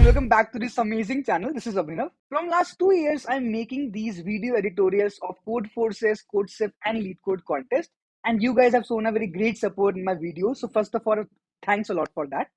and welcome back to this amazing channel. This is Abhinav. From last 2 years, I'm making these video editorials of Code Forces, CodeSIP, and LeetCode contest, and you guys have shown a very great support in my videos. So first of all, thanks a lot for that.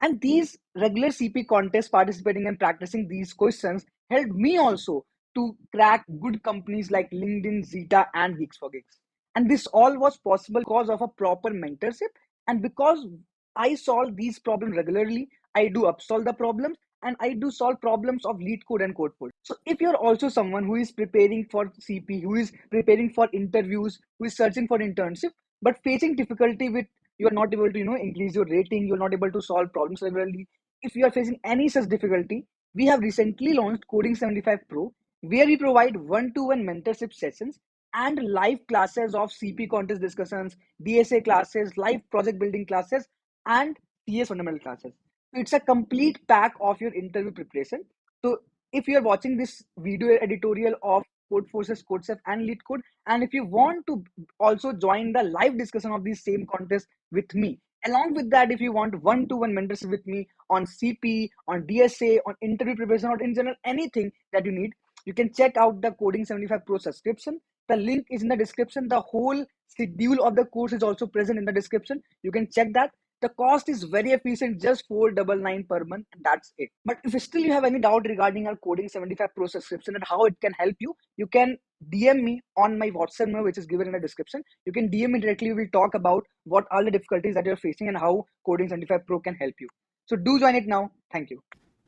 And these regular CP contests, participating and practicing these questions helped me also to crack good companies like LinkedIn, Zeta, and Geeks for Gigs. And this all was possible because of a proper mentorship and because I solve these problems regularly. I do upsolve the problems and I do solve problems of lead code and code force. So if you're also someone who is preparing for CP, who is preparing for interviews, who is searching for internship, but facing difficulty with you are not able to increase your rating, you're not able to solve problems regularly. If you are facing any such difficulty, we have recently launched Coding 75 Pro, where we provide one-to-one mentorship sessions and live classes of CP contest discussions, DSA classes, live project building classes, and CS fundamental classes. So it's a complete pack of your interview preparation. So if you are watching this video editorial of Code Forces, CodeSef, and LeetCode, and if you want to also join the live discussion of these same contests with me, along with that, if you want one-to-one mentorship with me on CP, on DSA, on interview preparation, or in general anything that you need, you can check out the Coding 75 Pro subscription. The link is in the description. The whole schedule of the course is also present in the description. You can check that. The cost is very efficient, just 499 per month, and that's it. But if still you have any doubt regarding our Coding 75 Pro subscription and how it can help you can DM me on my WhatsApp number, which is given in the description. You can DM me directly. We'll talk about what are the difficulties that you're facing and how Coding 75 Pro can help you. So do join it now. Thank you.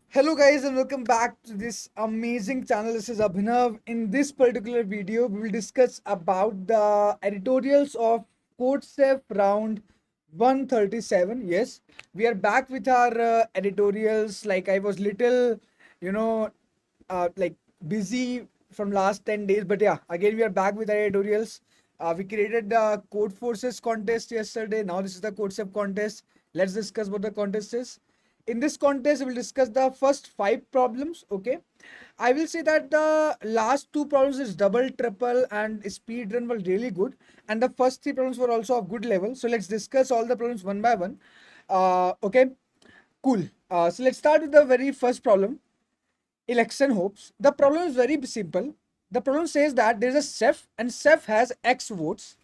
Hello guys and welcome back to this amazing channel. This is Abhinav. In this particular video, we will discuss about the editorials of CodeSef round 137. Yes, we are back with our editorials. Like I was little, you know, like busy from last 10 days, but yeah, again we are back with our editorials. We created the Code Forces contest yesterday. Now this is the CodeSef contest. Let's discuss what the contest is. In this contest, we will discuss the first 5 problems. Okay, I will say that the last 2 problems is double, triple, and speed run were really good, and the first 3 problems were also of good level. So let's discuss all the problems one by one. Okay, cool. So let's start with the very first problem. Election hopes. The problem is very simple. The problem says that there is a Ceph and Ceph has X votes.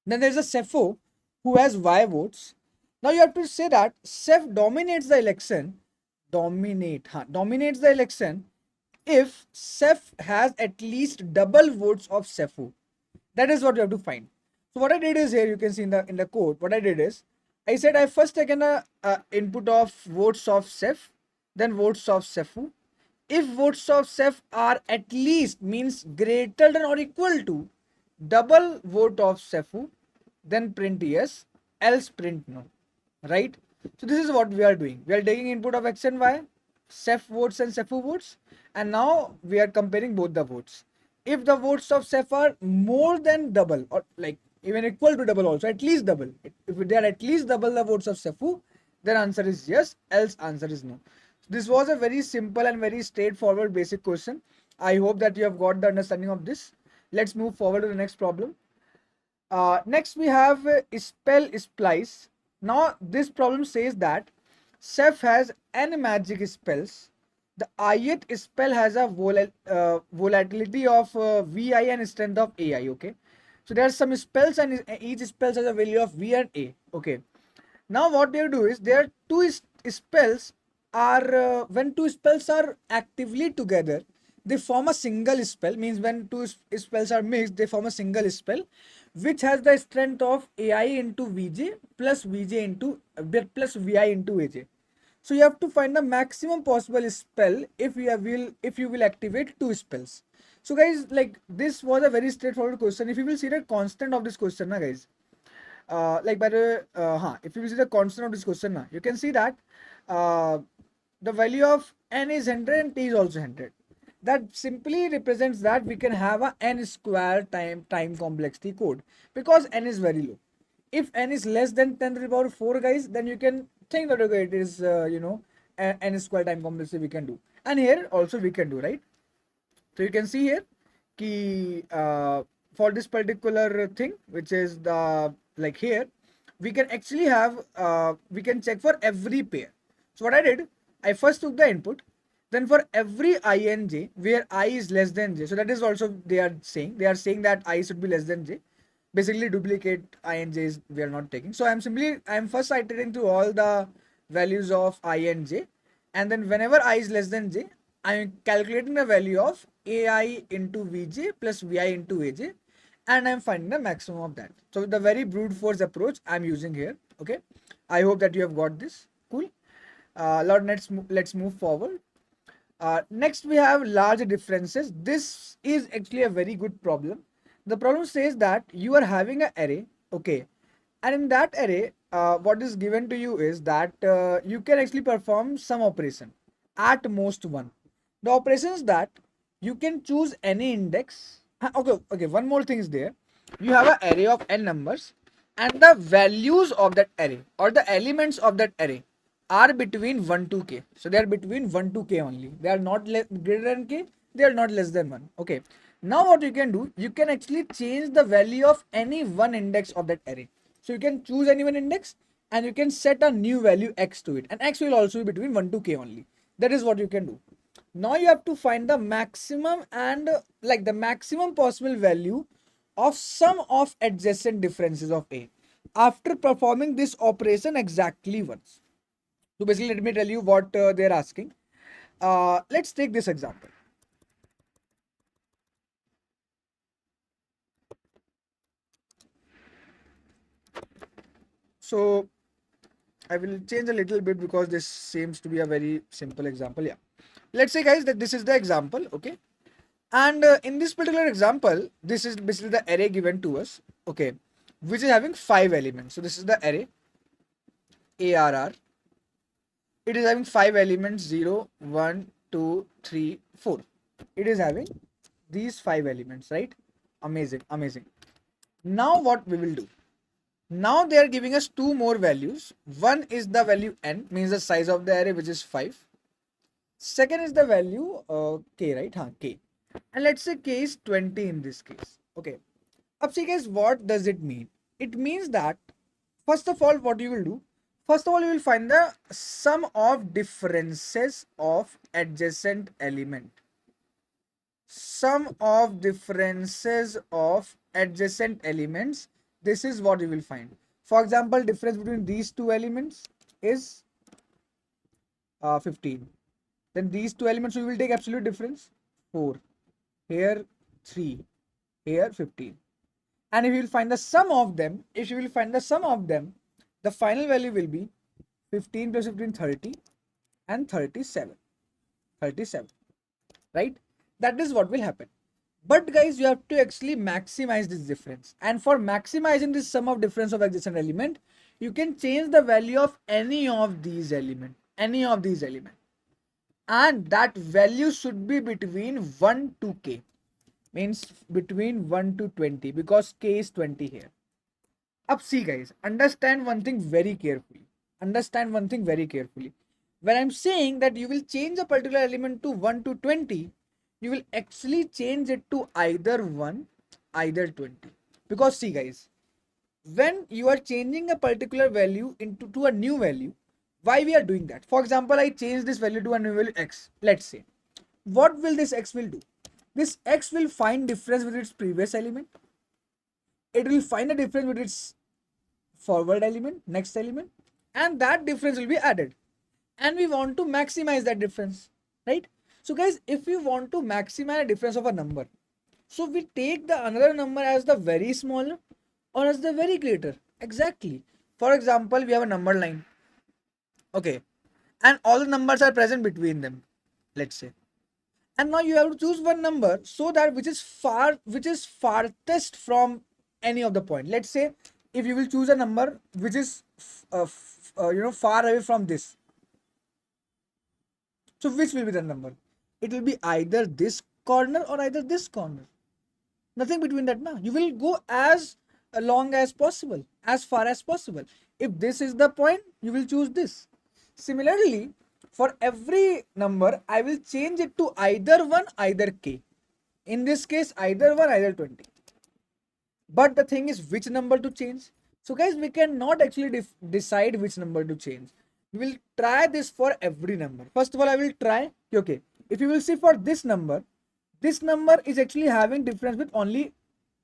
Then there is a Cepho who has Y votes. Now you have to say that Ceph dominates the election. Dominates the election if Ceph has at least double votes of Cepho. That is what you have to find. So what I did is here you can see in the code. What I did is I said I first taken a input of votes of Ceph, then votes of Cepho. If votes of Ceph are at least means greater than or equal to double vote of Cepho, then print yes, else print no. Right? So this is what we are doing. We are taking input of X and Y, Ceph votes and Cepho votes, and now we are comparing both the votes. If the votes of Ceph are more than double or like even equal to double also, at least double. If they are at least double the votes of Cepho, then answer is yes, else answer is no. This was a very simple and very straightforward basic question. I hope that you have got the understanding of this. Let's move forward to the next problem. Next we have spell splice. Now this problem says that Ceph has n magic spells. The ith spell has a volatility of vi and strength of ai. Okay, so there are some spells and each spell has a value of v and a. Okay, now what they do is there are two spells are when two spells are actively together, they form a single spell. Means when two spells are mixed, they form a single spell, which has the strength of AI into VJ plus VJ into plus VI into AJ. So you have to find the maximum possible spell if you will activate two spells. So guys, like this was a very straightforward question. If you will see the constant of this question, na guys, like by the if you see the constant of this question now, you can see that uh, the value of n is 100 and t is also 100. That simply represents that we can have a n square time complexity code because n is very low. If n is less than 10 to the power 4 guys, then you can think that okay, it is n square time complexity we can do, and here also we can do, right? So you can see here ki for this particular thing, which is the like here, we can actually have we can check for every pair. So what I did, I first took the input, then for every I and j where I is less than j, so that is also they are saying that I should be less than j. Basically duplicate I and j is we are not taking. So I'm first iterating through all the values of I and j, and then whenever I is less than j, I'm calculating the value of ai into vj plus vi into aj, and I'm finding the maximum of that. So the very brute force approach I'm using here. Okay, I hope that you have got this. Cool. Lord, let's move forward. Next, we have large differences. This is actually a very good problem. The problem says that you are having an array, okay, and in that array, what is given to you is that you can actually perform some operation, at most one. The operation is that you can choose any index. Okay. One more thing is there. You have an array of n numbers, and the values of that array or the elements of that array are between 1 to k. So they are between 1 to k only. They are not greater than k. They are not less than 1. Okay. Now what you can do, you can actually change the value of any one index of that array. So you can choose any one index and you can set a new value x to it, and x will also be between 1 to k only. That is what you can do. Now you have to find the maximum and like the maximum possible value of sum of adjacent differences of a after performing this operation exactly once. So basically, let me tell you what they're asking. Let's take this example. So I will change a little bit because this seems to be a very simple example. Yeah. Let's say, guys, that this is the example. Okay. And in this particular example, this is basically the array given to us. Okay. Which is having 5 elements. So this is the array ARR. It is having 5 elements 0, 1, 2, 3, 4. It is having these 5 elements, right? Amazing. Amazing. Now what we will do? Now they are giving us two more values. One is the value n, means the size of the array, which is 5. Second is the value k, right? K. And let's say k is 20 in this case. Okay. Up see guys, what does it mean? It means that first of all, what you will do? First of all, you will find the sum of differences of adjacent element. Sum of differences of adjacent elements. This is what you will find. For example, difference between these two elements is 15. Then these two elements we will take absolute difference 4. Here 3. Here 15. And if you will find the sum of them, the final value will be 15 plus 15 30 and 37. Right? That is what will happen. But guys, you have to actually maximize this difference. And for maximizing this sum of difference of adjacent element, you can change the value of any of these elements. And that value should be between 1 to k. Means between 1 to 20 because k is 20 here. Up see guys, understand one thing very carefully. When I'm saying that you will change a particular element to 1 to 20, you will actually change it to either 1, either 20. Because see guys, when you are changing a particular value to a new value, why we are doing that? For example, I change this value to a new value x. Let's say, what will this x will do? This x will find difference with its previous element. It will find a difference with its forward element, next element, and that difference will be added. And we want to maximize that difference, right? So guys, if we want to maximize the difference of a number, so we take the another number as the very smaller or as the very greater. Exactly. For example, we have a number line. Okay. And all the numbers are present between them. Let's say. And now you have to choose one number so that which is farthest from any of the point. Let's say if you will choose a number which is far away from this. So which will be the number? It will be either this corner or either this corner. Nothing between that now. You will go as long as possible, as far as possible. If this is the point, you will choose this. Similarly, for every number, I will change it to either 1, either k. In this case, either 1, either 20. But the thing is which number to change. So guys, we cannot actually decide which number to change. We will try this for every number. First of all, I will try, okay, if you will see for this number is actually having difference with only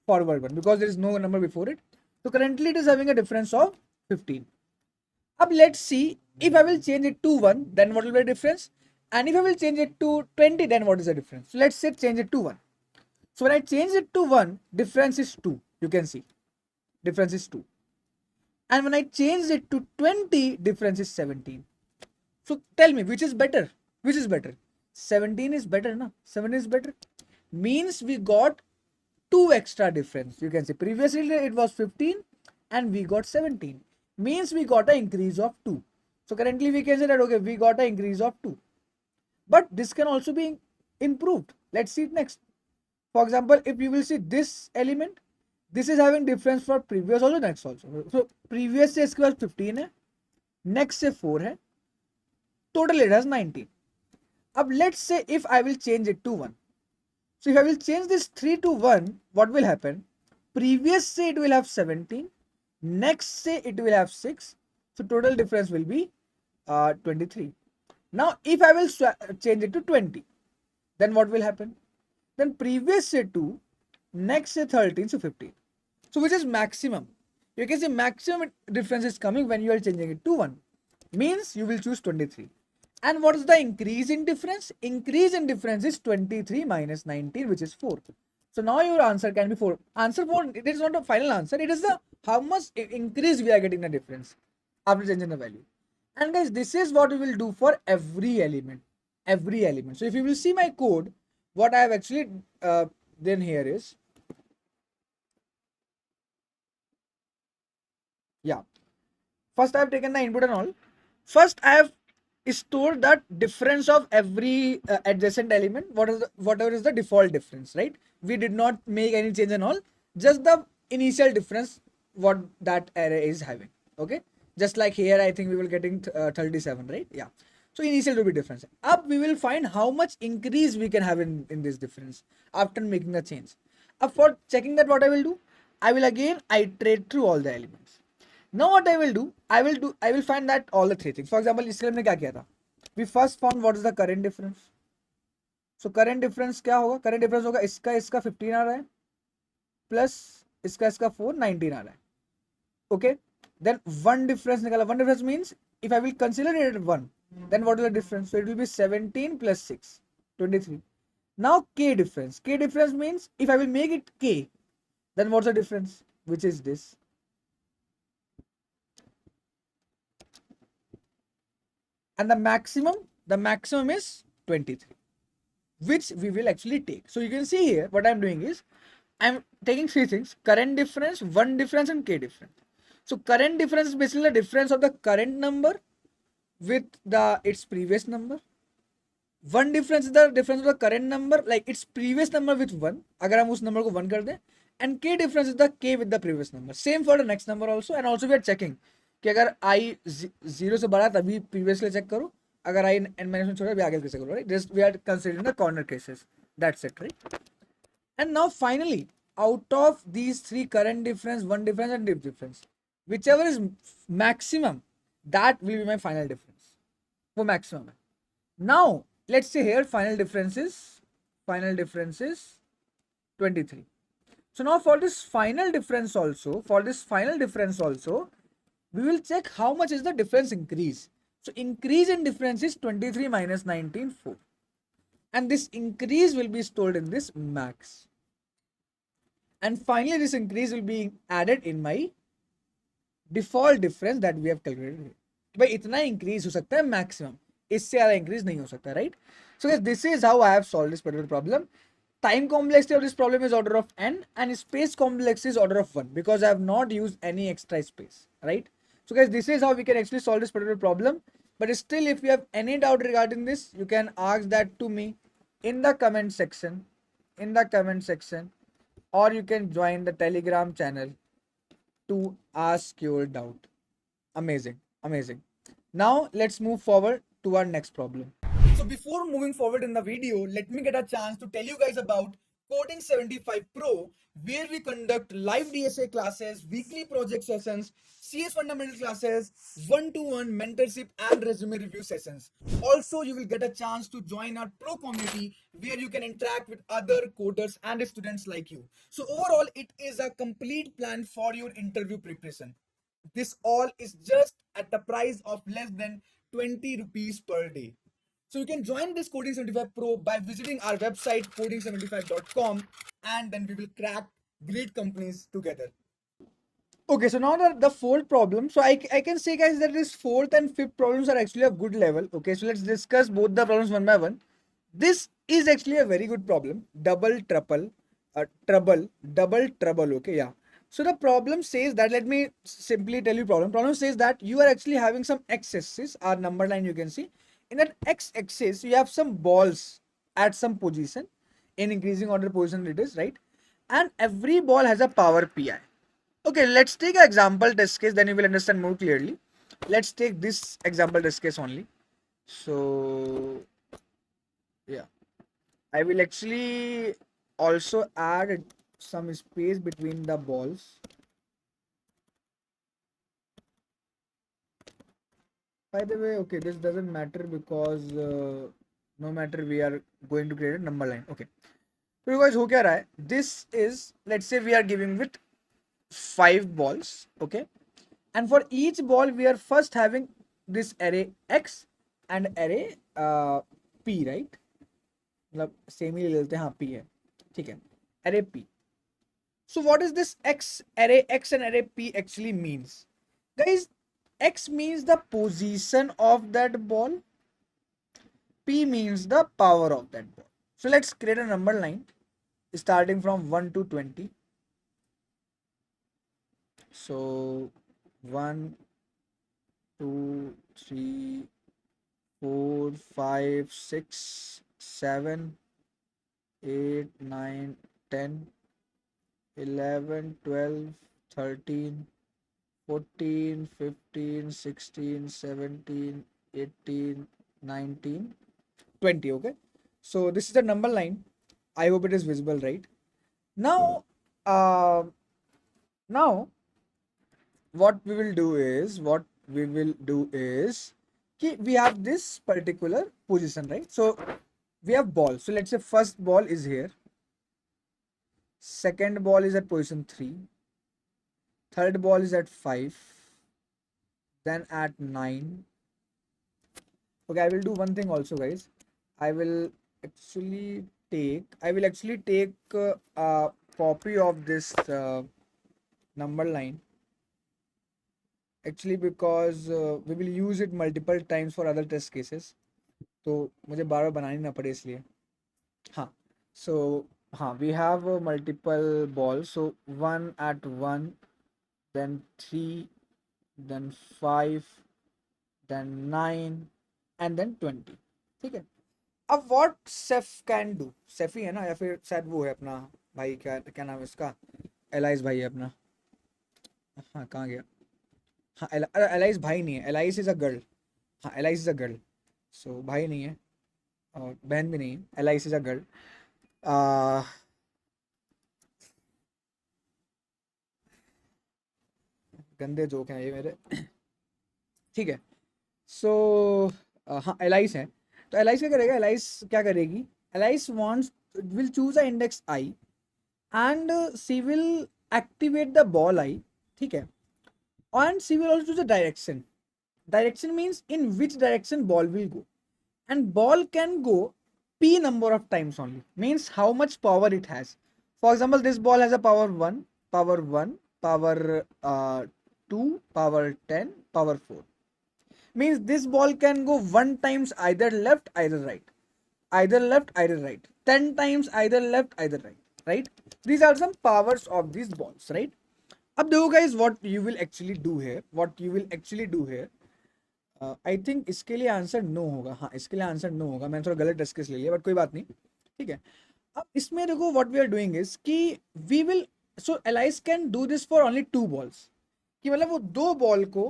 forward one because there is no number before it. So currently it is having a difference of 15. Now let's see, if I will change it to 1, then what will be the difference? And if I will change it to 20, then what is the difference? So let's say change it to 1. So when I change it to 1, difference is 2. You can see, difference is 2. And when I change it to 20, difference is 17. So tell me, which is better? Which is better? 17 is better, na? 17 is better. Means we got 2 extra difference. You can see previously it was 15 and we got 17. Means we got an increase of 2. So currently we can say that, okay, we got an increase of 2. But this can also be improved. Let's see it next. For example, if you will see this element, this is having difference for previous also, next also. So previous से इसके पास 15 है, next से 4 है, total it has 19. अब let's say if I will change it to 1. So if I will change this 3 to 1, what will happen? Previous say it will have 17, next say it will have 6. So total difference will be 23. Now if I will change it to 20, then what will happen? Then previous say 2, next say 13, so 15. So which is maximum? You can say maximum difference is coming when you are changing it to 1. Means you will choose 23. And what is the increase in difference? Increase in difference is 23 minus 19, which is 4. So now your answer can be 4. Answer 4, it is not a final answer. It is the how much increase we are getting the difference after changing the value. And guys, this is what we will do for every element. Every element. So if you will see my code, what I have actually done here is, yeah. First I have taken the input and all. First I have stored that difference of every adjacent element. Whatever is the default difference, right? We did not make any change and all. Just the initial difference what that array is having. Okay. Just like here, I think we will getting 37, right? Yeah. So initial will be difference. Up we will find how much increase we can have in this difference after making the change. Up for checking that, what I will do, I will again iterate through all the elements. Now what I will do, I will find that all the three things. For example, इसके लिए हमने क्या किया था? We first found what is the current difference. So current difference क्या होगा? Current difference होगा इसका 15 आ रहा है plus इसका 4 19 आ रहा है. Okay. Then one difference निकाला. One difference means if I will consider it 1, then what is the difference? So it will be 17 plus 6, 23. Now k difference. K difference means if I will make it k, then what's the difference? Which is this. And the maximum is 23, which we will actually take. So you can see here what I'm doing is I'm taking three things: current difference, one difference, and k difference. So current difference is basically the difference of the current number with its previous number. One difference is the difference of the current number, like its previous number with 1, अगर हम उस number को 1 कर दें, and k difference is the k with the previous number. Same for the next number also, and also we are checking कि अगर i 0 से बड़ा तभी previously check करो, अगर i n minus 1 छोटा भी आगे कैसे करो, right? Just we are considering the corner cases. That's it, right? And now finally, out of these three, current difference, one difference, and dip difference, whichever is maximum, that will be my final difference. वो maximum है. Now let's say here final difference is 23. So now for this final difference also, we will check how much is the difference increase. So increase in difference is 23 minus 19, 4. And this increase will be stored in this max. And finally this increase will be added in my default difference that we have calculated. भाई इतना increase हो सकता है maximum, इससे ज़्यादा increase नहीं हो सकता, right? So guys, this is how I have solved this particular problem. Time complexity of this problem is order of n, and space complexity is order of 1 because I have not used any extra space, right? So guys, this is how we can actually solve this particular problem. But still, if you have any doubt regarding this, you can ask that to me in the comment section, or you can join the Telegram channel to ask your doubt. Amazing. Now let's move forward to our next problem. So before moving forward in the video, let me get a chance to tell you guys about Coding 75 Pro, where we conduct live DSA classes, weekly project sessions, CS fundamental classes, one-to-one mentorship and resume review sessions. Also, you will get a chance to join our pro community where you can interact with other coders and students like you. So overall, it is a complete plan for your interview preparation. This all is just at the price of less than 20 rupees per day. So you can join this Coding 75 Pro by visiting our website coding75.com, and then we will crack great companies together. Okay, so now the fourth problem. So I can say, guys, that this fourth and fifth problems are actually a good level. Okay, so let's discuss both the problems one by one. This is actually a very good problem. Double trouble. Okay, yeah. So the problem says that, let me simply tell you problem. Problem says that you are actually having some x-axis, our number line you can see. In that x-axis, you have some balls at some position, in increasing order position it is, right? And every ball has a power pi. Okay, let's take an example test case, then you will understand more clearly. Let's take this example test case only. So, yeah, I will actually also add some space between the balls. By the way, okay, this doesn't matter because no matter we are going to create a number line. Okay, so you guys, हो क्या रहा है? This is, let's say we are giving with 5 balls, okay, and for each ball we are first having this array x and array p, right? मतलब same ही ले लेते हैं, हाँ p है, ठीक है, array p. So what is this x, array x and array p actually means? Guys, x means the position of that ball, p means the power of that ball. So let's create a number line starting from 1 to 20. So 1, 2, 3, 4, 5, 6, 7, 8, 9, 10, 11, 12, 13, 14, 15, 16, 17, 18, 19, 20. Okay. So this is the number line. I hope it is visible, right? Now, now what we will do is we have this particular position, right? So we have ball. So let's say first ball is here, second ball is at position 3, third ball is at 5, then at 9. Okay, I will do one thing also, guys. I will actually take a copy of this number line, actually, because we will use it multiple times for other test cases. तो मुझे बार बार बनानी ना पड़े इसलिए. हाँ, so हाँ, we have multiple balls. So 1 at 1, then 3, then 5, then 9, and then 20. ठीक है. अब what safe can do, safe ही है ना, या फिर शायद वो है अपना भाई, क्या क्या नाम है इसका, एलाइस भाई है अपना. हाँ, कहाँ गया? हाँ, एलाइस भाई नहीं है, एलाइस इज अ गर्ल. हाँ, एलाइस इज अ गर्ल. सो भाई नहीं है और बहन भी नहीं है, एलाइस इज अ गर्ल. गंदे जोक हैं ये मेरे. ठीक है. सो हाँ, एलाइस है. तो एलाइस क्या करेगा, एलाइस क्या करेगी, alias wants will choose a index I and she will activate the ball eye. ठीक है. And she will also choose a direction. Direction means in which direction ball will go, and ball can go p number of times only, means how much power it has. For example, this ball has a power 1, power 1, power 2, power 10, power 4. Means this ball can go 1 times either left either right, either left either right, 10 times either left either right, right? These are some powers of these balls, right? अब देखो guys, what you will actually do here, I think इसके लिए answer no होगा. हाँ, इसके लिए answer no होगा, मैंने थोड़ा गलत डिस्कस ले लिया, बट कोई बात नहीं. ठीक है. अब इसमें देखो, what we are doing is कि we will, so Alice can do this for only 2 balls, कि मतलब वो 2 बॉल को,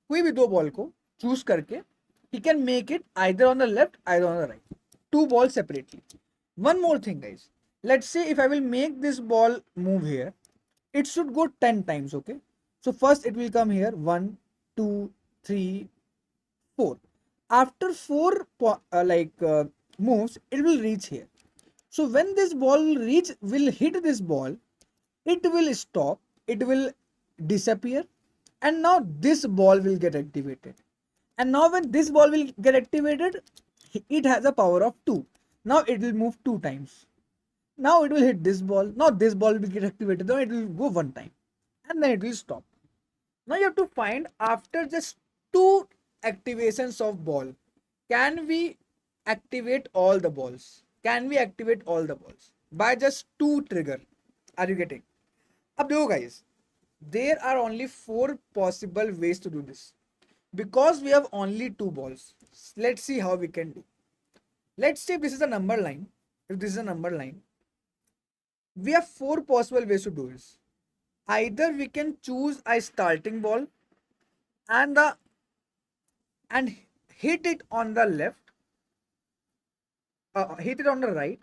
कोई भी 2 बॉल को चूज करके he can make it either on the left either on the right, 2 ball separately. One more thing guys, let's say if I will make this ball move here, it should go 10 times. Okay, so first it will come here, 1, 2, 3, 4. After 4 moves, it will reach here. So when this ball will hit this ball, it will stop, it will disappear, and now this ball will get activated. And now when this ball will get activated, it has a power of 2. Now it will move 2 times. Now it will hit this ball. Now this ball will get activated. Now it will go 1 time. And then it will stop. Now you have to find, after just 2 activations of ball, can we activate all the balls? Can we activate all the balls by just 2 trigger? Are you getting? Ab dekho guys, there are only 4 possible ways to do this. Because we have only 2 balls, let's see how we can do. Let's say if this is a number line. If this is a number line, we have 4 possible ways to do this. Either we can choose a starting ball and the and hit it on the left, hit it on the right,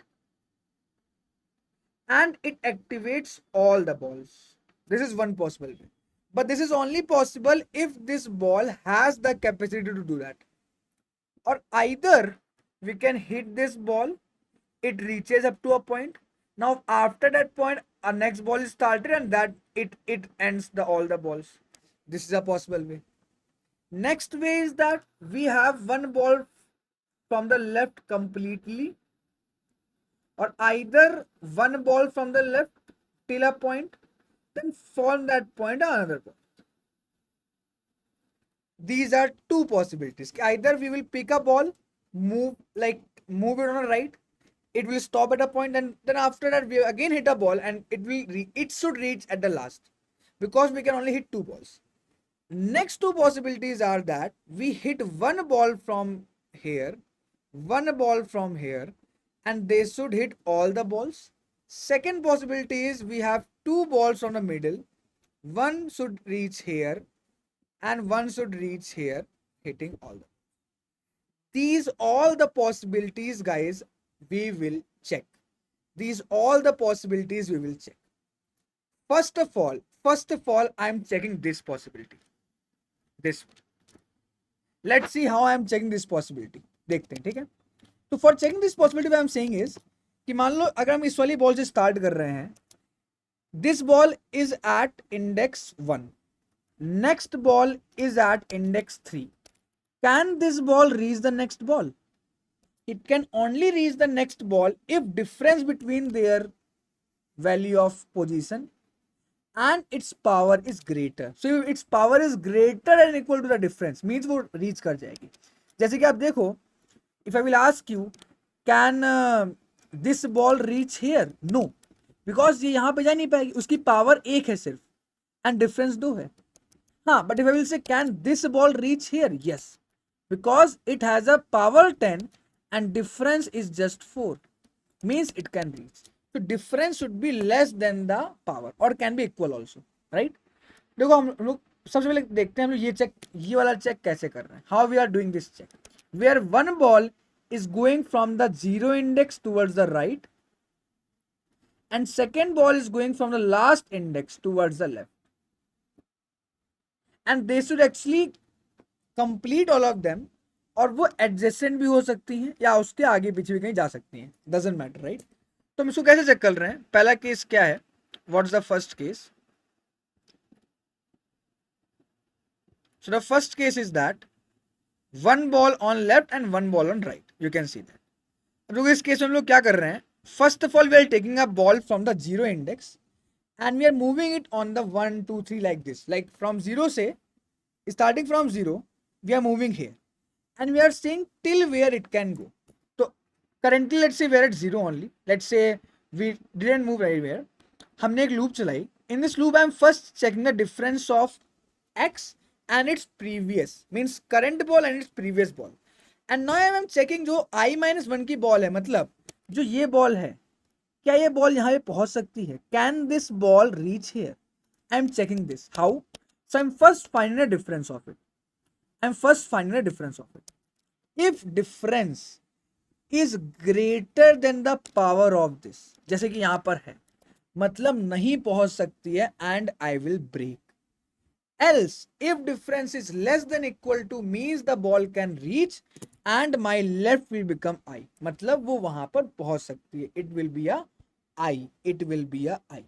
and it activates all the balls. This is one possible way. But this is only possible if this ball has the capacity to do that. Or either we can hit this ball, it reaches up to a point. Now after that point, our next ball is started, and that it ends all the balls. This is a possible way. Next way is that we have one ball from the left completely, or either one ball from the left till a point, then from that point another ball. These are 2 possibilities. Either we will pick a ball, move it on the right, it will stop at a point, and then after that we again hit a ball, and it should reach at the last, because we can only hit 2 balls. Next 2 possibilities are that we hit one ball from here, one ball from here, and they should hit all the balls. Second possibility is we have 2 balls from the middle, one should reach here and one should reach here, hitting all the. These all the possibilities, guys, we will check. These all the possibilities we will check. First of all, I'm checking this possibility. This. Let's see how I'm checking this possibility. देखते हैं, ठीक है? तो for checking this possibility, what I'm saying is कि मान लो अगर हम इस वाली बॉल से स्टार्ट कर रहे हैं, this ball is at index 1, next ball is at index 3. Can this ball reach the next ball? It can only reach the next ball if difference between their value of position and its power is greater. So if its power is greater and equal to the difference, means वो reach कर जाएगी. जैसे कि आप देखो, if I will ask you, can this ball reach here? No, because ये यहाँ पे जा नहीं पाएगी, उसकी पावर 1 है सिर्फ and difference 2 है. हाँ, but if I will say, can this ball reach here? Yes, because it has a power 10 and difference is just 4, means it can reach. So difference should be less than the power or can be equal also, right? देखो हम लोग सबसे पहले देखते हैं हम लोग ये वाला चेक कैसे कर रहे हैं. How we are doing this check? Where one ball is going from the 0 index towards the right and second ball is going from the last index towards the left, and they should actually complete all of them. और वो adjacent भी हो सकती हैं या उसके आगे पीछे भी कहीं जा सकती हैं, डजंट मैटर, राइट? तो हम इसको कैसे चेक कर रहे हैं? पहला केस क्या है? What's the first case? So the first case is that one ball on left and one ball on right. You can see that. तो इस केस में हम लोग क्या कर रहे हैं? First of all we are taking a ball from the 0 index and we are moving it on the 1 2 3 like this, like from 0 say, starting from 0 we are moving here and we are seeing till where it can go. So currently let's say we are at 0 only, let's say we didn't move anywhere. हमने एक loop चलाई. In this loop I am first checking the difference of x and its previous, means current ball and its previous ball, and now I am checking जो i-1 की ball है, मतलब जो ये ball है, क्या ये बॉल यहाँ पे पहुंच सकती है? Can this ball reach here? I am checking this. How? So I am first finding the difference of it. If difference is greater than the power of this, जैसे कि यहां पर है, मतलब नहीं पहुंच सकती है, and I will break. Else, if difference is less than equal to means the ball can reach and my left will become I. मतलब वो वहां पर पहुंच सकती है. It will be a I. It will be a I.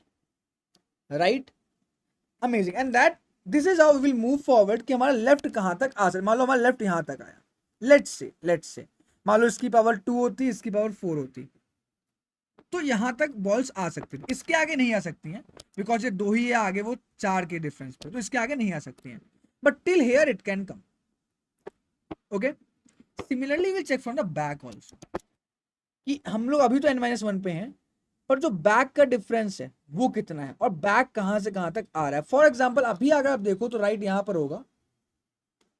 Right? Amazing. And that this is how we will move forward कि हमारा left कहां तक आ सकता. मान लो हमारा लेफ्ट यहां तक आया. Let's say मान लो इसकी पावर 2 होती, इसकी पावर 4 होती, तो यहां तक बॉल्स आ सकती थी. इसके आगे नहीं आ सकती हैं बिकॉज ये 2 ही है, आगे वो 4 के डिफरेंस पे, तो इसके आगे नहीं आ सकती हैं. But till here it can come. Okay. Similarly will check from the back also कि हम लोग अभी तो n-1 पे हैं, पर जो बैक का डिफरेंस है वो कितना है और बैक कहां से कहां तक आ रहा है. फॉर एग्जाम्पल अभी अगर आप देखो तो राइट यहां पर होगा.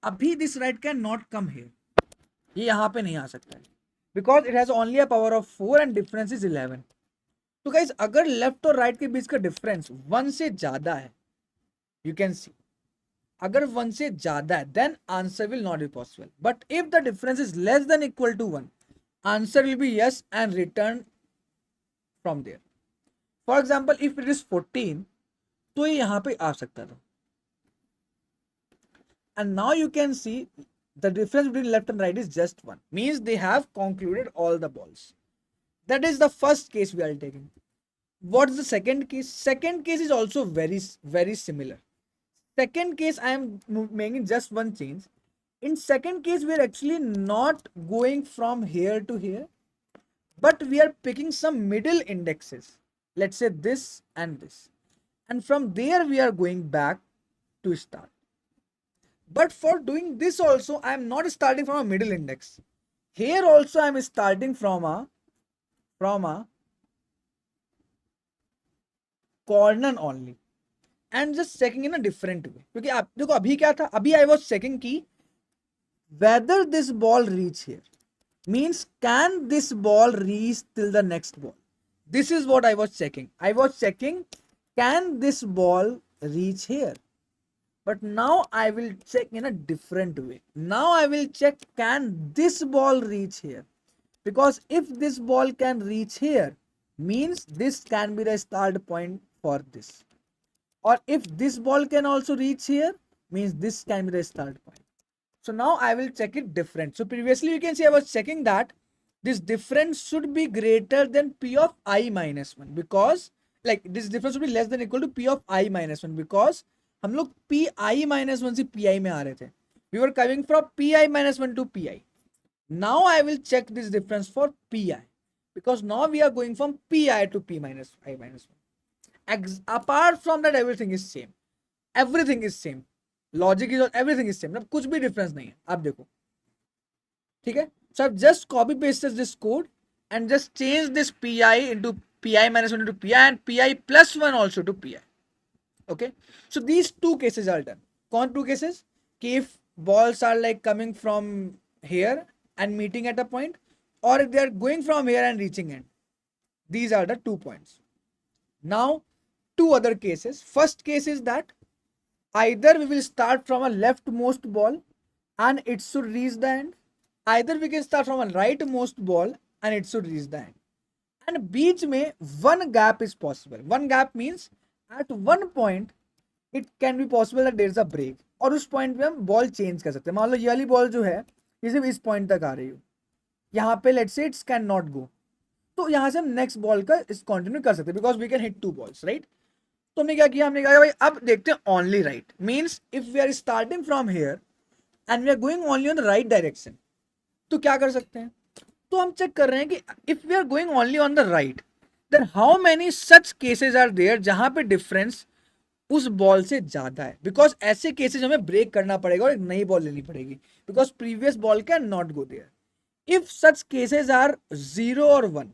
अभी this right can not come here, ये यहां पे नहीं आ सकता है because it has only a power of 4 and difference is 11. तो गाइस अगर लेफ्ट और राइट के बीच का डिफरेंस 1 से ज्यादा है, यू कैन सी, अगर 1 से ज्यादा है then answer will not be possible. But if the difference is less than equal to 1, answer will be yes and return from there. For example if it is 14, तो ये यहां पे आ सकता था. And now you can see the difference between left and right is just 1, means they have concluded all the balls. That is the first case we are taking. What's the second case? Second case is also very similar. Second case I am making just one change. In second case we are actually not going from here to here, but we are picking some middle indexes, let's say this and this, and from there we are going back to start. But for doing this also I am not starting from a middle index. Here also I am starting from a corner only and just checking in a different way. क्योंकि आप देखो अभी क्या था, अभी I was checking कि whether this ball reach here, means can this ball reach till the next ball. This is what I was checking. I was checking can this ball reach here. But now I will check in a different way. Now I will check can this ball reach here. Because if this ball can reach here, means this can be the start point for this. Or if this ball can also reach here, means this can be the start point. So now I will check it different. So previously you can see I was checking that this difference should be greater than P of I minus 1, because like this difference should be less than equal to P of I minus 1, because हम लोग P I minus 1 से P I में आ रहे थे. We were coming from P I minus 1 to P I. Now I will check this difference for P I, because now we are going from pi to p minus I minus 1. Apart from that everything is same. Everything is same. Logic is everything is same. कुछ भी difference नहीं है. आप देखो, ठीक है. So I've just copy pasted this code and just change this pi into pi minus 1 into pi and pi plus 1 also to pi. Okay, so these two cases are done. कौन two cases? कि if balls are like coming from here and meeting at a point, or if they are going from here and reaching end. These are the 2 points. Now, two other cases. First case is that either we will start from a leftmost ball and it should reach the end. Either we can start from a rightmost ball and it should reach the end. And बीच में one gap is possible. One gap means at one point it can be possible that there is a break. और उस point पे हम ball change कर सकते हैं. मान लो ये वाली बॉल जो है ये सिर्फ इस पॉइंट तक आ रही हो, यहाँ पे let's say it's can not गो, तो यहाँ से हम नेक्स्ट बॉल का इस कंटिन्यू कर सकते हैं because we can hit 2 balls, right. तो हमने क्या किया, हमने कहा भाई अब देखते हैं only right. Means if we are starting from here and we are going only on the right direction, तो क्या कर सकते हैं. तो हम चेक कर रहे हैं कि if we are going only on the right, then how many such cases are there जहां पे डिफरेंस उस बॉल से ज्यादा है. बिकॉज ऐसे केसेस हमें ब्रेक करना पड़ेगा और एक नई बॉल लेनी पड़ेगी because previous ball can not go there. If such cases are 0 और 1,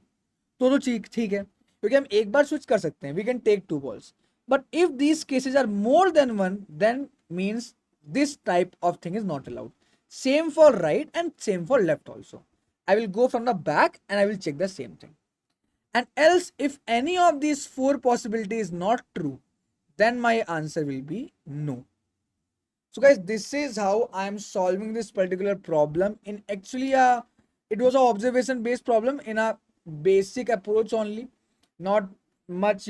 तो ठीक है क्योंकि हम एक बार स्विच कर सकते हैं, we can take 2 balls. But if these cases are more than 1, then means this type of thing is not allowed. Same for right and same for left also. I will go from the back and I will check the same thing. And else if any of these 4 possibilities is not true, then my answer will be no. So guys, this is how I am solving this particular problem in actually it was an observation based problem in a basic approach only, not much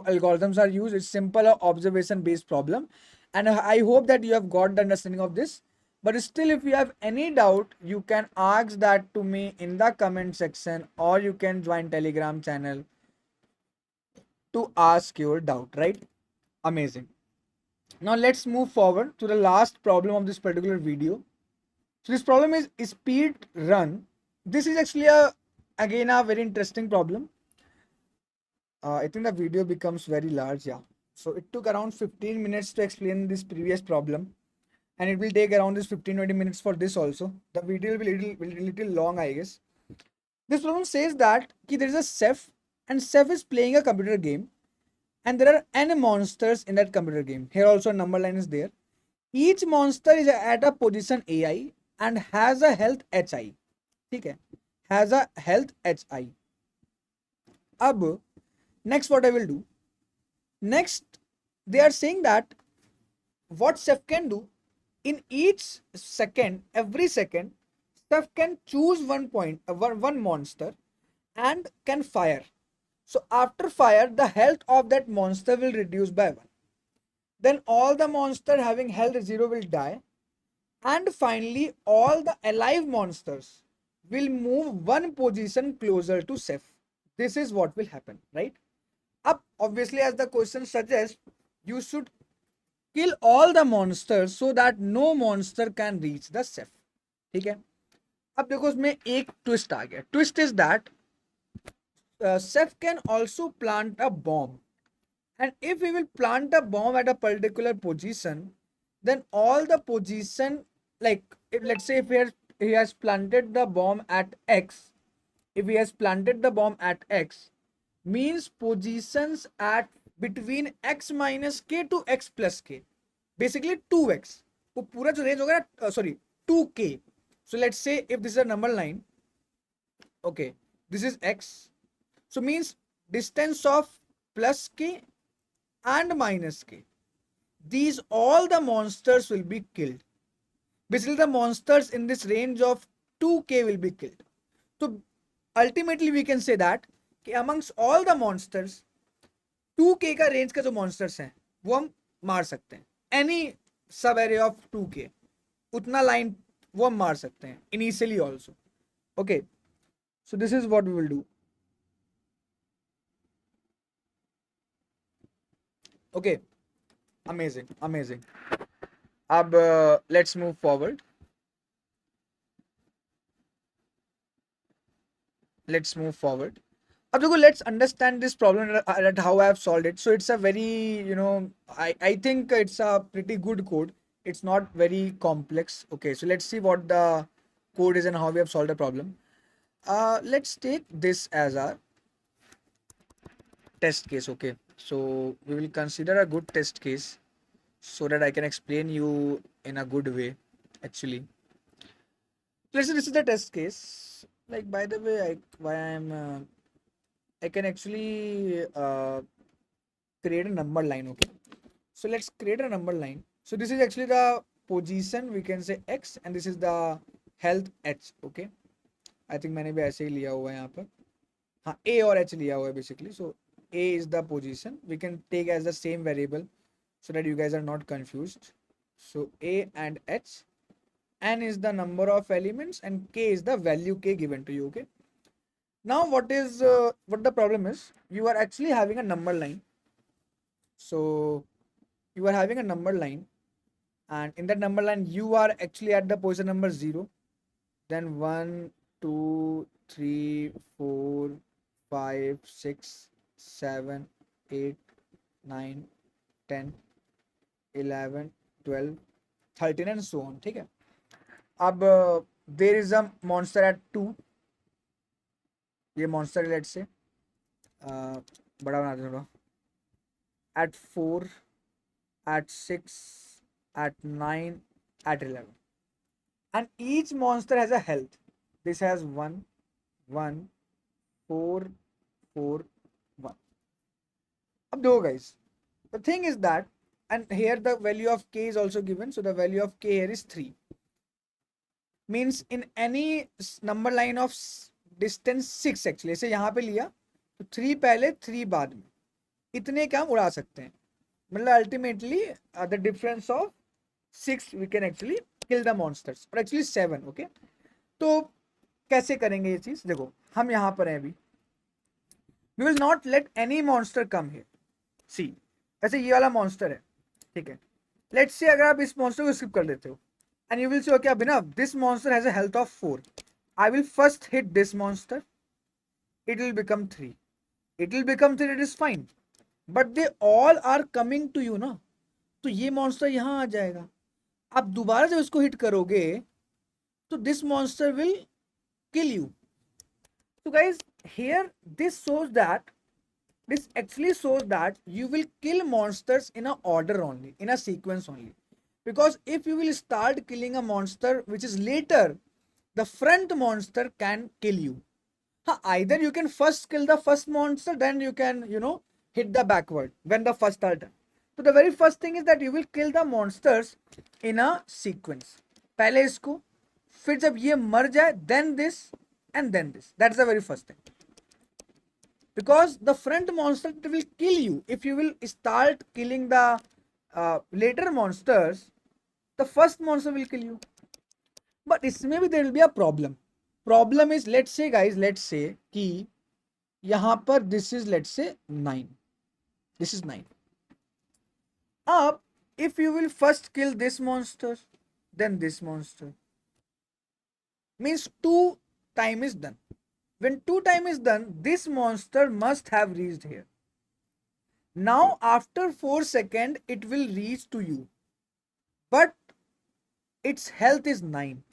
algorithms are used. It's simple observation based problem, and I hope that you have got the understanding of this. But still, if you have any doubt, you can ask that to me in the comment section, or you can join Telegram channel to ask your doubt, right? Amazing. Now let's move forward to the last problem of this particular video. So this problem is speed run. This is actually again a very interesting problem. I think the video becomes very large. Yeah. So it took around 15 minutes to explain this previous problem, and it will take around this 15-20 minutes for this also. The video will be little long, I guess. This problem says that there is a chef, and chef is playing a computer game, and there are n monsters in that computer game. Here also a number line is there. Each monster is at a position AI and has a health HI. ठीक है, has a health HI. अब next what I will do, next they are saying that what chef can do in each second, every second chef can choose one monster and can fire. So after fire, the health of that monster will reduce by 1. Then all the monster having health 0 will die. And finally, all the alive monsters will move one position closer to chef. This is what will happen, right? Up, obviously, as the question suggests, you should kill all the monsters so that no monster can reach the chef. ठीक है? अब देखो इसमें एक twist आ गया. Twist is that chef can also plant a bomb. And if we will plant a bomb at a particular position, then all the position, like if, let's say if he has planted the bomb at X, if he has planted the bomb at X, means positions at between X minus K to X plus K, basically 2X. वो पूरा जो range होगा sorry 2K. So let's say if this is a number line, okay, this is X, so means distance of plus K and minus K. These all the monsters will be killed. Basically, the monsters in this range of 2K will be killed. So ultimately we can say that amongst all the monsters, 2K का range का जो monsters हैं वो हम मार सकते हैं. Any sub area of 2K, उतना line वो हम मार सकते हैं initially also. Okay, so this is what we will do. Okay, amazing. अब let's move forward. अब देखो, let's understand this problem at how I have solved it. So it's a very, I think it's a pretty good code. It's not very complex. Okay, so let's see what the code is and how we have solved the problem. Let's take this as our test case. Okay, so we will consider a good test case so that I can explain you in a good way. Actually, let's say this is the test case. Like, by the way, I can actually create a number line. Okay, so let's create a number line. So this is actually the position, we can say X, and this is the health H. Okay, I think मैंने भी ऐसे ही लिया हुआ है यहाँ पर. हाँ, A और H लिया हुआ है basically. So A is the position. We can take as the same variable so that you guys are not confused. So A and H. N is the number of elements and K is the value K given to you. Okay. Now what the problem is, you are actually having a number line. So you are having a number line, and in that number line you are actually at the position number 0, then 1, 2, 3, 4, 5, 6, 7, 8, 9, 10, 11, 12, 13 and so on. ठीक है. अब there is a monster at 2. ये monster let's say बड़ा बना दे थोड़ा. At 4, at 6, at 9, at 11, and each monster has a health. This has 1, 1, 4, 4, 1. अब देखो guys, the thing is that, and here the value of K is also given, so the value of K here is 3. Means in any number line of distance 6 actually, ऐसे यहाँ पे लिया तो 3 पहले 3 बाद में, इतने का हम उड़ा सकते हैं। मतलब ultimately the difference of 6 we can actually kill the monsters, और एक्चुअली 7। ओके, तो कैसे करेंगे ये चीज, देखो हम यहाँ पर हैं अभी, we will not let any monster come here. See, ऐसे ये वाला मॉन्स्टर है, ठीक है, लेट्स से अगर आप इस मॉन्स्टर को स्किप कर देते हो and you will say okay Abhinav, this monster has a health of 4, I will first hit this monster, it will become 3, it will become 3, it is fine, but they all are coming to you ना, तो ये monster यहाँ आ जाएगा। आप दोबारा जब इसको hit करोगे तो this monster will kill you. So guys, here this shows that, this actually shows that you will kill monsters in a order only, in a sequence only. Because if you will start killing a monster which is later, the front monster can kill you. Either you can first kill the first monster, then you can, hit the backward when the first are done. So the very first thing is that you will kill the monsters in a sequence. पहले इसको, फिर जब ये मर जाए, then this and then this. That's the very first thing. Because the front monster will kill you if you will start killing the later monsters. The first monster will kill you, but इसमें भी there will be a problem is, let's say guys, let's say कि यहाँ पर this is, let's say 9, this is 9. Up, if you will first kill this monster, then this monster, means 2 time is done. When 2 time is done, this monster must have reached here. Now after 4 seconds, it will reach to you, but its health is 9,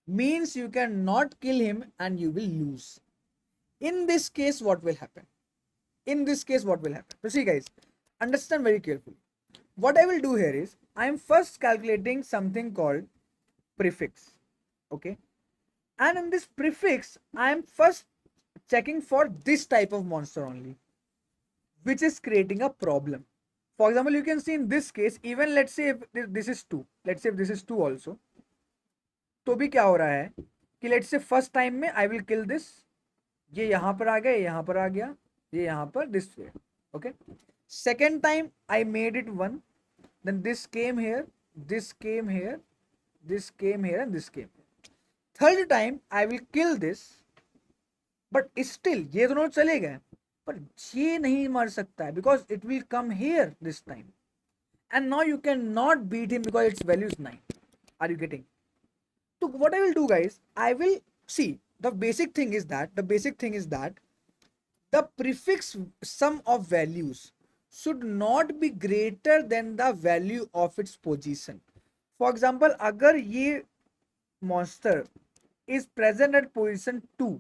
means you cannot kill him and you will lose. In this case, what will happen? So see guys, understand very carefully. What I will do here is, I am first calculating something called prefix. Okay, and in this prefix, I am first checking for this type of monster only, which is creating a problem. For example, you can see in this case, even let's say if this is 2, let's say if this is 2 also, तो भी क्या हो रहा है कि let's say first time में आई will kill this, ये यहाँ पर आ गया, ये यहाँ पर आ गया, ये यहाँ पर this way. Okay, second time I made it 1, then this came here, this came here, this came here and this came. Third time I will kill this, but still ये दोनों चले गए, पर ये नहीं मर सकता है because it will come here this time, and now you can not beat him because its value is 9। Are you getting? So what I will do guys, I will see, the basic thing is that the prefix sum of values should not be greater than the value of its position. For example, अगर ये monster is present at position 2,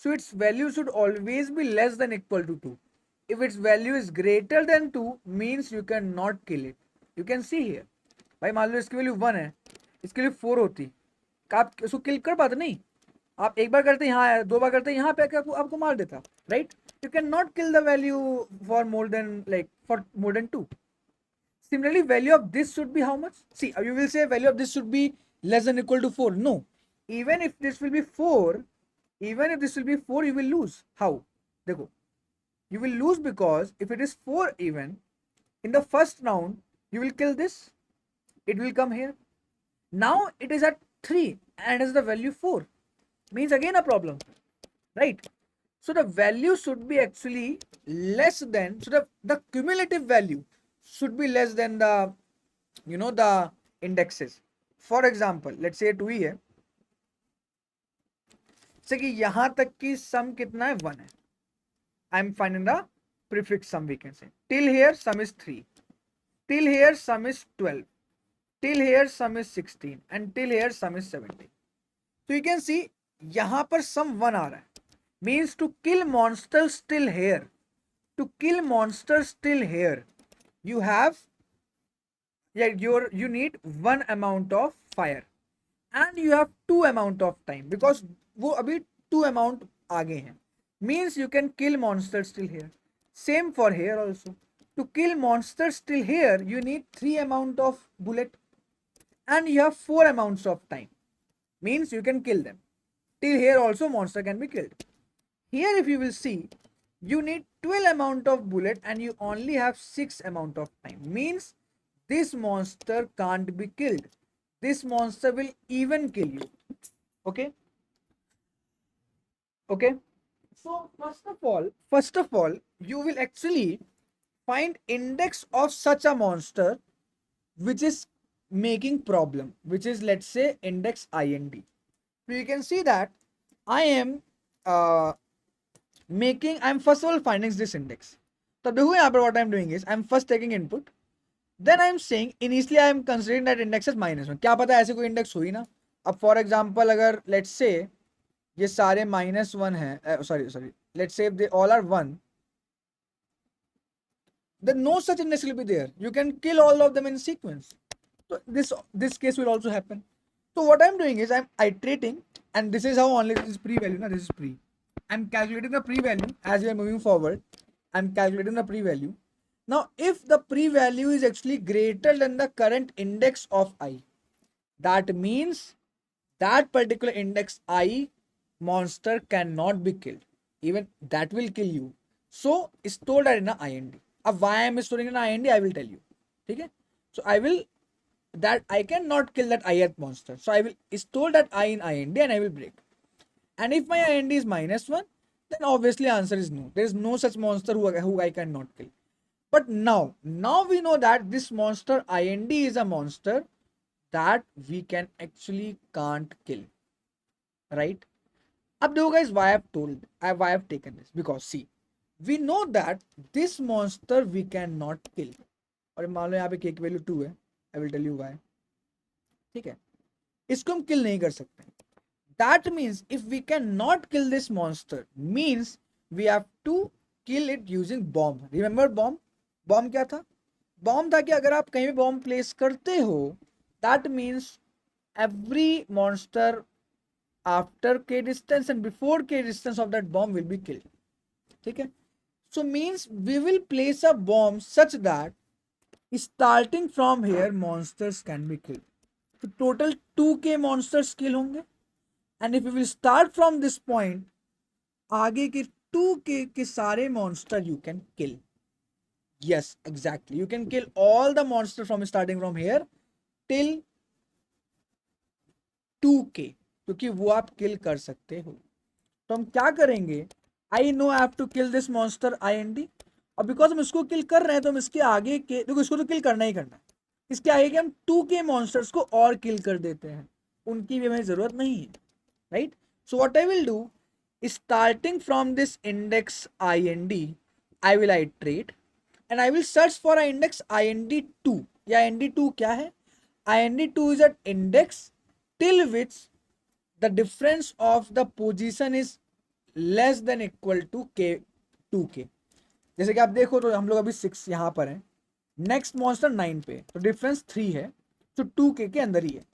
so its value should always be less than equal to 2. If its value is greater than 2, means you cannot kill it. You can see here, भाई मान लो इसकी value 1 है, इसकी value 4 होती, आप उसको किल कर पाते नहीं, आप एक बार करते यहाँ आया, 2 बार करते यहाँ पे आपको मार देता, right? You can not kill the value for more than 2. Similarly, value of this should be how much? See, you will say value of this should be less than equal to 4. No, even if this will be 4, you will lose. How? देखो, you will lose because if it is 4 even, in the first round, you will kill this, it will come here. Now it is at 3 and is the value 4, means again a problem, right? So the value should be actually less than, so the cumulative value should be less than the the indexes. For example, let's say 2 ही है, जैसे कि यहां तक की सम कितना है, 1 है. I am finding the prefix sum, we can say. Till here sum is 3, till here sum is 12, till here sum is 16 and till here sum is 17. So you can see यहाँ पर sum 1 आ रहा है, means to kill monsters till here, you have, you need 1 amount of fire and you have 2 amount of time, because वो अभी 2 amount आगे हैं, means you can kill monsters till here. Same for here also, to kill monsters till here you need 3 amount of bullet, and you have 4 amounts of time, means you can kill them. Till here also monster can be killed. Here if you will see, you need 12 amount of bullet and you only have 6 amount of time, means this monster can't be killed. This monster will even kill you. Okay, okay. So first of all you will actually find index of such a monster which is making problem, which is, let's say, index IND. So you can see that I am uh, I'm first of all finding this index. So देखो यहाँ पर what I'm doing is I'm first taking input, then I'm saying initially I'm considering that index as -1. क्या पता ऐसे कोई index हो ही ना. अब for example अगर let's say ये सारे -1 हैं, sorry let's say if they all are 1, then no such index will be there. You can kill all of them in sequence. So this case will also happen. So what I'm doing is I'm iterating, and this is how only this is pre-value. Now this is pre. I'm calculating the pre-value as we are moving forward. I'm calculating the pre-value. Now if the pre-value is actually greater than the current index of I, that means that particular index I monster cannot be killed. Even that will kill you. So store that in a IND. Why I am storing in IND, I will tell you. Okay? So I will, that I cannot kill that ith monster. So I will store that I in IND and I will break. And if my IND is -1, then obviously answer is no. There is no such monster who I cannot kill. But now we know that this monster IND is a monster that we can actually can't kill. Right? Up देखो guys, why I've taken this, because see, we know that this monster we cannot kill. और मान लो यहाँ पे k की value 2 है, I will tell you why. ठीक है, इसको हम किल नहीं कर सकते. That means if we cannot kill this monster, means we have to kill it using bomb. Remember bomb? Bomb क्या था? Bomb था कि अगर आप कहीं पे bomb place करते हो, that means every monster after k distance and before k distance of that bomb will be killed. ठीक है? So means we will place a bomb such that starting from here monsters can be killed. So total 2k monsters kill होंगे. And if we will start from this point, आगे के 2k के सारे monster you can kill. Yes, exactly. You can kill all the monster from starting from here till 2k, क्योंकि वो आप किल कर सकते हो. तो हम क्या करेंगे, I know I have to kill this monster IND, और बिकॉज हम इसको किल कर रहे हैं तो हम इसके आगे के, देखो इसको तो किल करना ही करना है, इसके आगे के हम 2k मॉन्स्टर्स को और किल कर देते हैं, उनकी भी हमें जरूरत नहीं है. Right? So what I will do, starting from this index IND, I will iterate and I will search for an index IND2. या IND2 क्या है? IND2 is an index till which the difference of the position is less than equal to k 2k. जैसे कि आप देखो तो हम लोग अभी 6 यहाँ पर हैं, नेक्स्ट मॉन्स्टर 9 पे, तो डिफरेंस 3 है, तो 2k के अंदर ही है.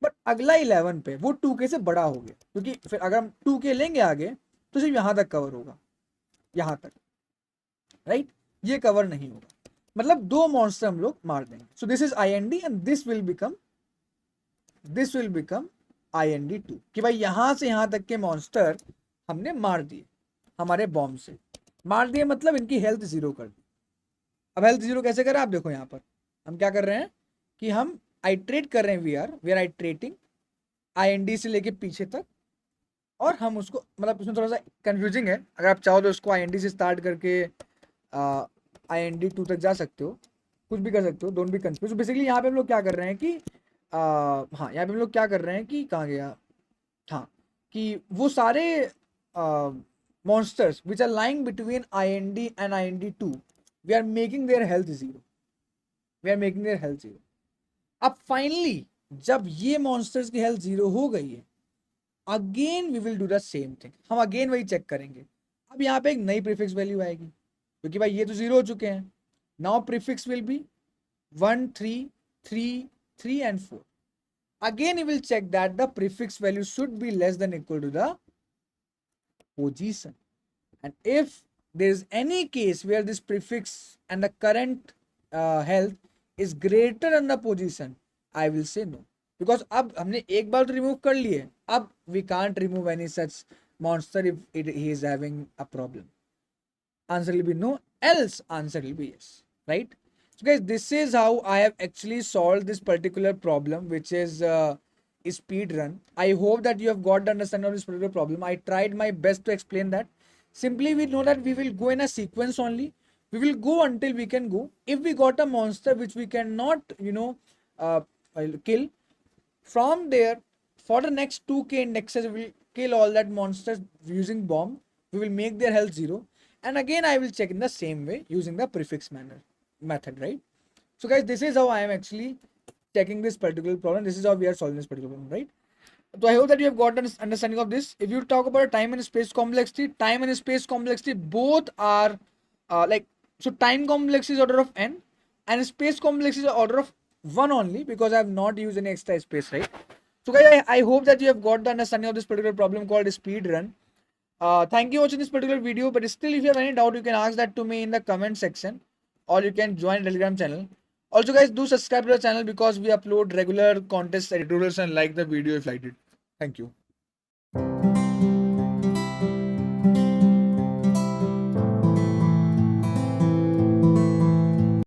बट अगला 11 पे वो 2k से बड़ा हो गया, क्योंकि फिर अगर हम 2k लेंगे आगे तो सिर्फ यहाँ तक कवर होगा, यहाँ तक. राइट? ये कवर नहीं होगा, मतलब 2 मॉन्स्टर हम लोग मार देंगे. So this is IND and this will become IND2, कि भाई यहाँ से यहाँ तक के मॉन्स्टर हमने मार दिए, हमारे बॉम्ब से मार दिए, मतलब इनकी हेल्थ 0 कर दी. अब हेल्थ 0 कैसे करें, आप देखो यहाँ पर हम क्या कर रहे हैं कि हम आइट्रेट कर रहे हैं, वी आर आइट्रेटिंग IND से लेके पीछे तक, और हम उसको, मतलब उसमें थोड़ा सा कंफ्यूजिंग है, अगर आप चाहो तो उसको IND से स्टार्ट करके IND2 तक जा सकते हो, कुछ भी कर सकते हो, डोंट बी कंफ्यूज. बेसिकली यहाँ पे हम लोग क्या कर रहे हैं कि हाँ, यहाँ पे हम लोग क्या कर रहे हैं कि कहाँ गया, हाँ, कि वो सारे monsters which are lying between IND and IND2, we are making their health 0. अब फाइनली जब ये मॉन्स्टर्स की हेल्थ 0 हो गई है, again we will do the same thing, हम अगेन वही चेक करेंगे. अब यहाँ पे एक नई प्रीफिक्स वैल्यू आएगी, क्योंकि भाई ये तो 0 हो चुके हैं. Now prefix will be 1 3 3 3 and 4. Again we will check that the prefix value should be less than equal to the position, and if there is any case where this prefix and the current health is greater than the position, I will say no. because अब हमने एक बार तो remove कर लिए, अब we can't remove any such monster if he is having a problem. Answer will be no, else answer will be yes, right? So guys, this is how I have actually solved this particular problem, which is speed run. I hope that you have got the understanding of this particular problem. I tried my best to explain that. Simply we know that we will go in a sequence only. We will go until we can go. If we got a monster which we cannot uh, kill, from there, for the next 2k indexes, we will kill all that monsters using bomb. We will make their health 0. And again, I will check in the same way using the prefix method, right? So guys, this is how I am actually checking this particular problem. This is how we are solving this particular problem, right? So I hope that you have got an understanding of this. If you talk about time and space complexity both are like, so time complexity is order of n and space complexity is order of 1 only, because I have not used any extra space, right? So guys, I hope that you have got the understanding of this particular problem called speed run. Thank you for watching this particular video, but still if you have any doubt, you can ask that to me in the comment section, or you can join Telegram channel. Also guys, do subscribe to the channel because we upload regular contest editorials, and like the video if you liked it. Thank you.